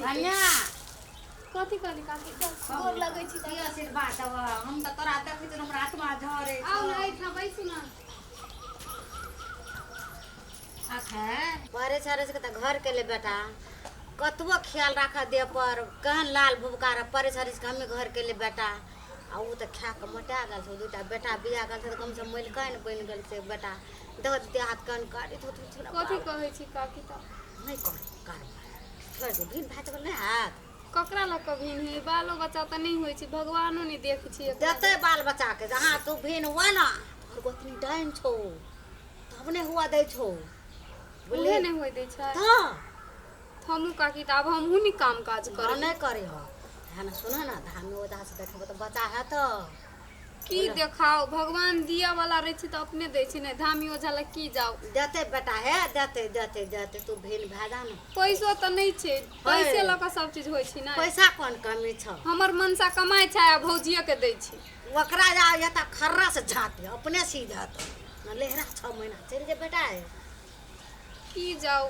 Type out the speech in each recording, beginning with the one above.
कन्या कथी कहली काकी गोर लगै छी की आशीर्वाद दब हम त तोरा देखै छी हमरा आत्मा झरे आउ ना इतना बैसू ना अखे परे छरे से त घर के ले बेटा कतबो ख्याल रखा दे पर कहन लाल भुबकार परे छरे से हमें घर के ले बेटा आ उ त खा के मोटा गेल छ दुटा बेटा बियाह गेल छ कम से मैल कान बन गेल से बेटा देह दे हाथ कान काट तो छोड़ा कथी कहै छी काकी त नहीं कर छोड़ दे भीन भात गेल नहीं हाथ ककरा ल कभी नहीं बालो बच्चा त नहीं होई छी भगवानो नहीं देख छी देते बाल बच्चा के जहां तू भीन हुआ ना और गोतनी डाइन छो तब ने हुआ दे छो बोले नहीं होई दे छै हां हमू काकी त अब हमहू नहीं काम काज कर नहीं करे हो है ना सुनो ना धान में ओदा से देखबो तो बच्चा है तो की देखाओ भगवान दिया वाला रहे छी त अपने दे छी नहीं धामी ओझाला की जाओ देते बेटा है देते तू भीन भाजा ना पैसो त नहीं छे पैसे ल के सब चीज होई छी ना पैसा कोन कमी छ हमर मनसा कमाई छै आ भौजिया के दे छी ओकरा जा या त खर्रा से झाते अपने सीधा तो न लेहरा 6 महीना चल जे बेटा है की जाओ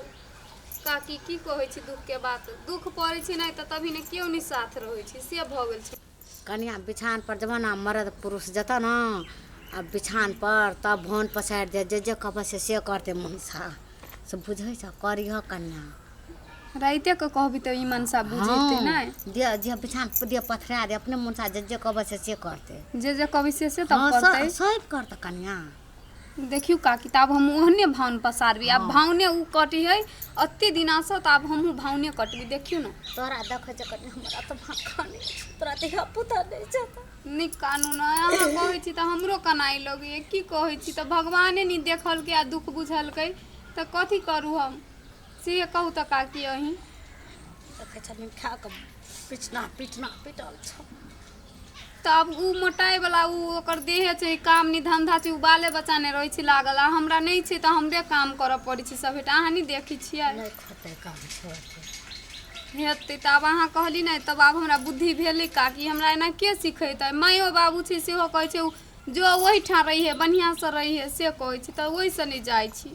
काकी की कहै छी दुख के बात दुख पड़े छी नहीं त तभी ने केओ नहीं साथ रहै छी से भ गेल छी कन्या बिछान पर जमाना मर्द पुरुष जता ना अब बिछान पर तब भोन पसार दे जे कब से करते मनसा सब बुझै छ करिह कन्या राइते के कहबी त ई मनसा बुझेते ना जे बिछान दे पथरा दे अपने मनसा जे कब से करते जे कभी से तब करते सब करत कन्या देखियो काकी त अब हम ओहने भावन पसारबी अब भावने उ कटी है अत्ते दिना से त अब हमहू भावने कटबी देखियो ना तोरा देखे जे कन्या हमरा त भाखा नहीं तोरा देह पुता नहीं जाता नी कानून अहाँ कहै छी त हमरो कनाई लगे की कहै छी त भगवाने नहीं देखल के आ दुख बुझल के त कथी करू हम से कहू त काकी अही देखे छ खा के पिटना पिटल छ तब उ मोटाई वाला उ ओकर देह छै काम नि धंधा छै उ बाले बच्चा ने रहै छी लागल आ हमरा नहीं छै त हमरे काम करऽ पड़ै छै सब बेटा अहाँ नहीं देखै छियै नहीं खते काम छोड़ते हेतै त अब अहाँ कहली नहीं तब अब हमरा बुद्धि भेलै काकी हमरा एना के सिखेतै मायो बाबू छै सेहो कहै छै जो वही ठा रही है बढ़िया से रही है से कहै छी त ओहि से नहीं जाय छी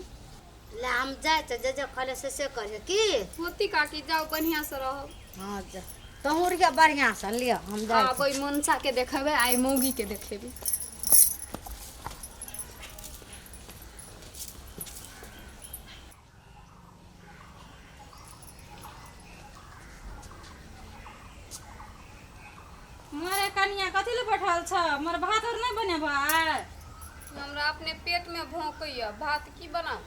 ले हम जाय त जे कहले से करे की होती काकी जाओ बढ़िया से रहो हां जा तहुरिया बढ़िया से लिया हम जाय अब ओइ मनसा के देखेबे आई मौगी के देखेबे मोरे कनिया कथि ले बैठल छ मोर भात और नहीं बनेबा हमरा अपने पेट में भौंकैया भात की बनाऊ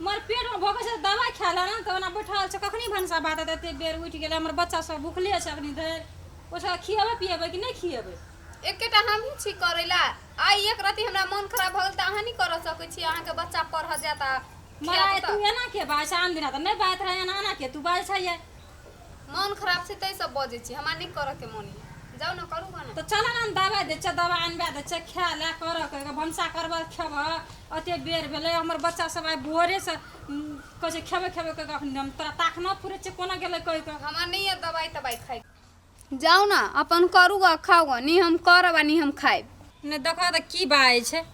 मोर पेट में भोकै छ दवाई खा ले ना त ओना बैठल छ कखनी भनसा भात देते बेर उठ गेले हमर बच्चा सब भूखले छ अखनी धर ओसा खियाबे पियाबे कि नहीं खियाबे एकेटा हम ही छी करैला आई एक राती हमरा मन खराब भ गेल त अहाँ नहीं कर सकै छी अहाँ के बच्चा पढ़ जाता मरा तू एना के बाय आन दिन त नहीं बात रहे ना के तू बाय छ ये मन खराब से तै सब बजे छी हमरा नहीं कर के मन जाओ ना करू ना तो चल ना दवाई दे छ दवाई आनबे दे छ खा ले कर के भनसा करबा खेब अते बेर भेले हमर बच्चा सब आइ भोरे से कहे खेबे के अखनी हम तोरा ताक न पुरे छ कोना गेले कहि के हमरा नहीं है दवाई तबाई खाई जाओ ना अपन करूगा खाओगा नहीं हम करब नहीं हम खाइब ने देखा त की बाय छ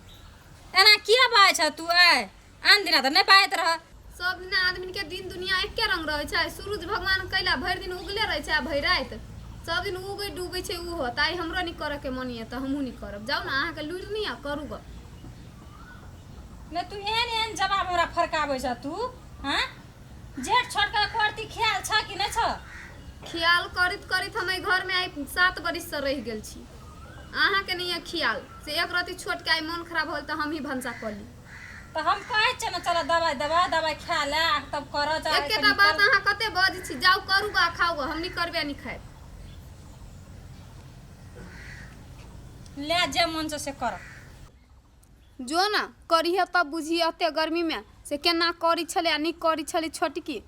एना किया बाय छ तू आय आन दिन त नहीं बायत रह सब दिन आदमी के दिन दुनिया एके रंग रहे छै सूरज भगवान कैला भर दिन उगले रहे छै आ भर रात सब दिन उगे डूबे छै उ होता है हमरो नहीं करे के मन है त हमहू नहीं करब जाओ ना अहाँ के लूर नहीं आ करूगा ने तू एन जवाब हमरा फरकाबै छ तू हां जेठ छोड़ के करती ख्याल छ कि नहीं छ ख्याल करित हम घर में आई 7 बरिस से रह गेल छी अहाँ के नहीं है ख्याल से एक राती छोट के आई मन खराब होल त हम ही भनसा कली तो हम कहै छ न चल दवाई खा ले तब कर जा एकेटा बात अहाँ कते बज छी जाओ करूगा खाओगा हम नहीं करबे नहीं खाए ले जे मन से कर जो ना करिहे तब बुझिए अते गर्मी में से केना करी छले आ नहीं करी छले छोटकी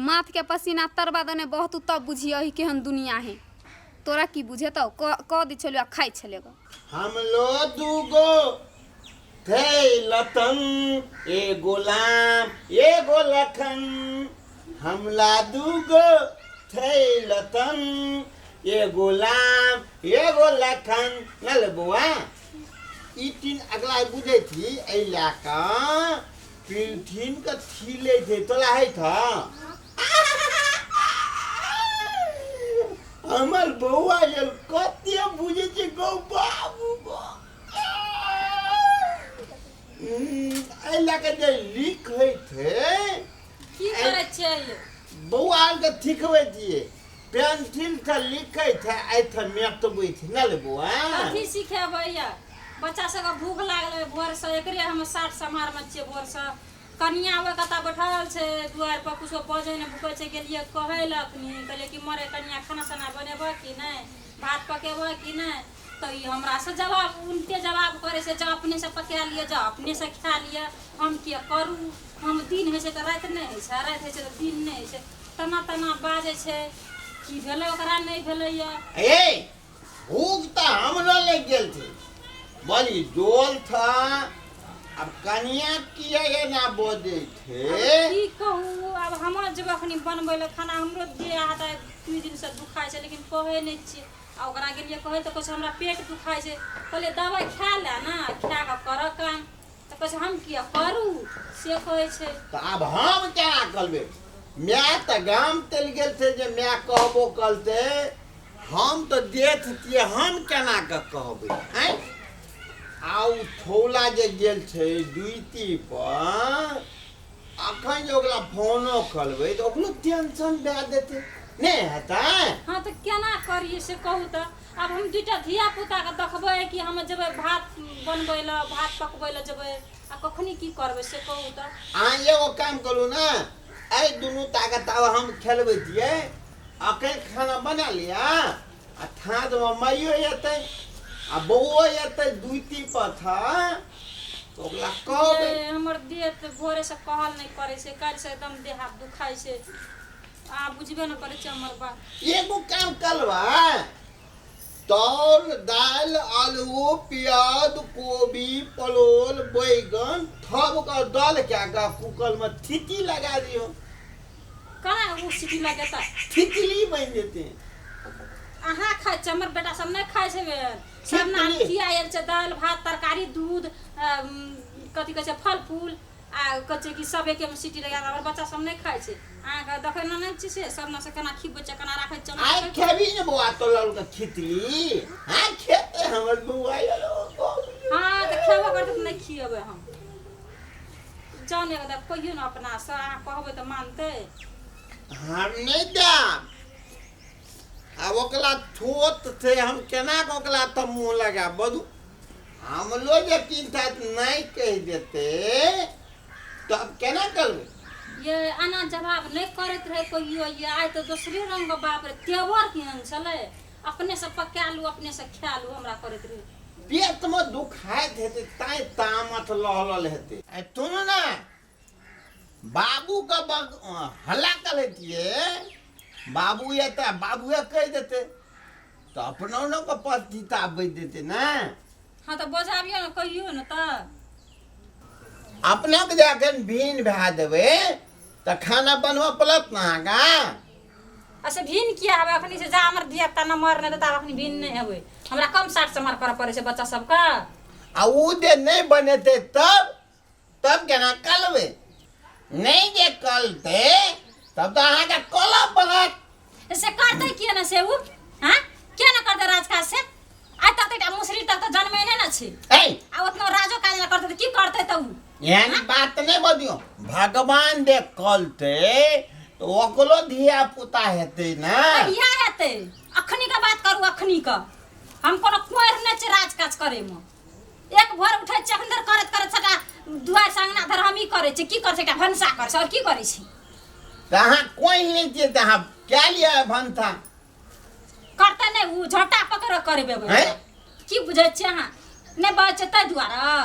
माथ के पसीना तरबा दने बहुत तब बुझिए ही केहन दुनिया है तोरा की बुझे तो क दी छले आ खाई छले हम लो दूगो थे लतन ए लखन हमला दूगो थे लतन ए लखन नल बुआ ई तीन अगला बुझे थी ऐला का पिलठिन का थीले थे तोला है था हमर बौआ जल कते बुझे छै गौ बाबू गो आई लगे जे लिखै थे की करे छियै बौआ के थिकबै दिए पेंसिल से लिखै थे आई थे मेटबै थे न ले बौआ कथी सिखेबै बच्चा सबके भूख लागल भोर से एकरे हम 60 समार में छियै भोर से कनिया ओए कता बैठल छै दुआर पर कुछो बजे ने भूखे छै गेलिए कहै लखनी कहले कि मरे कनिया खाना सना बनेबो कि नहीं भात पकेबो कि नहीं तो ई हमरा से जवाब उनके जवाब करे से जा अपने से पका लिए जा अपने से खा लिए हम क्या करू हम दिन है छै त रात नहीं है छै रात है छै त दिन नहीं है छै तना तना बाजे छै की भेलै ओकरा नहीं भेलै ए भूख तो हमरो लग गेल थे बोली डोल था अब कनिया किया ये ना बोले थे की कहू अब हम जब अखनी बनबै ले खाना हमरो देह हाथ 2 दिन से दुखाय छै लेकिन कहै नहीं छी आ ओकरा गेलिए कहै त कुछ हमरा पेट दुखाय छै कहले दवाई खा ले ना खा के कर काम त कुछ हम किया करू से कहै छै तो अब हम क्या करबे मैं तो गाम चल गेल थे जे मैं कहबो कलते हम तो देख तिए हम केना के कहबे हैं आउ थोला जे गेल छै दुईती पर अखन जो ओकरा फोनो करबै तो ओकरो टेंशन दे देते नहीं हेता हां त केना करिए से कहू त अब हम दुटा धिया पुता के देखबै कि हम जेबै भात बनबै ल भात पकबै ल जेबै आ कखनी की करबै से कहू त अहाँ एगो काम करू ना आई दुनू ताकत अब हम खेलबै दिए अखन खाना बना लिया आ थाद में माइयो एतै आ बौओ एतै दुईती पर था तो ओकरा कहबै हमर देह त भोरे से कहल नहीं करे छै काल से एकदम देह हाथ दुखाय छै आ बुझबे न करे छै हमर बात एगो काम करबा तौल दाल आलू प्याज कोबी पलोल बैगन थब का डाल के कुकर में थिती लगा दियो कना वो सीटी लगेता थितली बन जेते अहाँ खाइ छै हमर बेटा सब नहीं खाइ छै सब ना खियायल छै दाल भात तरकारी दूध कथी कहै छै फल फूल आ कहे कि सब एके में सीटी लगा हमर बच्चा सब नहीं खाइ छै अहाँ के देखै न नहीं छै सब ना से केना खिबै छै केना राखै छै आई खेबी ने बुआ तो लल के थितली हां खेते हमर बुआ यारो हां त खेबो करत नहीं खियबै हम जाने के कहियो न अपना से अहाँ कहबै त मानतै हम नहीं दा अब ओकला छोट थे हम केना के ओकला त मुंह लगा बदू हम लोग जे चिंता नहीं कह देते तब केना करबे ये आना जवाब नहीं करत रहे कहियो ये आइ तो दूसरे रंग के बाप रे तेवर केहन छले अपने से पका लू अपने से खा लू हमरा करत रहे पेट में दुखाइत हेते ताई तामत लहलल हेते ए तुम ना बाबू का हल्ला करतिए बाबू ये तो बाबूए कह देते तो अपनों को पतिता बज देते ना हाँ तो बजाबियो न कहियो न त अपने के जाके भीन भा देवे तो खाना बनवा पलत ना का ऐसे भीन किया हवे अखनी से जा हमर दिया ता न मरने त अखनी भीन नहीं हवे हमरा कम 60 से मार कर पड़े से बच्चा सब का आ ऊ जे नहीं बनेते तब केना करबे नहीं जे कलते तब तो अहाँ का कोला बनत ऐसे करते किया न से ऊ हां क्या न करते राजकाज से आज तक त मुसरी तक तो जन्मे नहीं न छी ए आ उतना राजो काज न करते त की करते त ऊ यानी बात नहीं बदियो भगवान दे कलते तो ओकलो धिया पुता हेते ना या हेते अखनी का बात करू अखनी का हम कोनो कुंवर न छै राजकाज करे में एक भोर उठै छै अंदर करत करत सटा दुआर सांगना धर हम ही करे छै की कर छै का भनसा कर छै और की करे छै कहाँ कोई नहीं थे तहाँ क्या लिया है भंता करते नहीं ऊ झटा पकड़ करे बेबे हैं? की बुझै छै अहाँ ने बचते दुआरा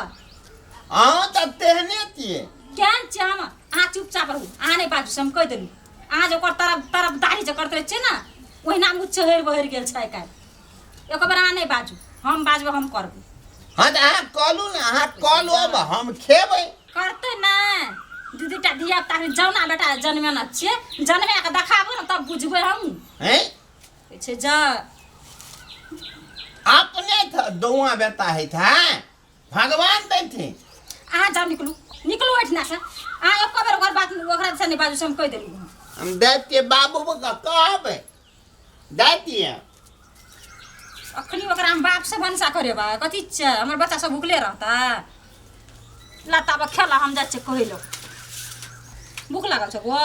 हाँ तो तेहने थिए केन छै हम अहाँ चुपचाप रहू अहाँ नहीं बाजू से हम कह देलू अहाँ जो कर तरफ तरफ दाढ़ी जे करते छै ना ओहिना मुँह चहर बहर गेल छै काल एक बार अहाँ नहीं बाजू हम बाजबे हम करबे हाँ तो अहाँ कहलू ना अहाँ कहलू अब हम खेबै करते ना दीदीटा धिया पुता जौना बेटा जन्मे न छियै जन्मे के देखाबो न तब बुझबै हम हैं छै जा अपने था दौआ बेटा है था भगवान दै थे अहाँ जाओ निकलू निकलू ओठना से अहाँ एक बेर ओकर बात ओकरा से नहीं बाजू से हम कह देलू हम देते बाबू का कहबै जाती है अखनी ओकरा हम बाप से भनसा करे बा कथी छ हमर बच्चा सब भूखले रहता लाता बा खेला हम जा छ कहलो भूख लागल छ गो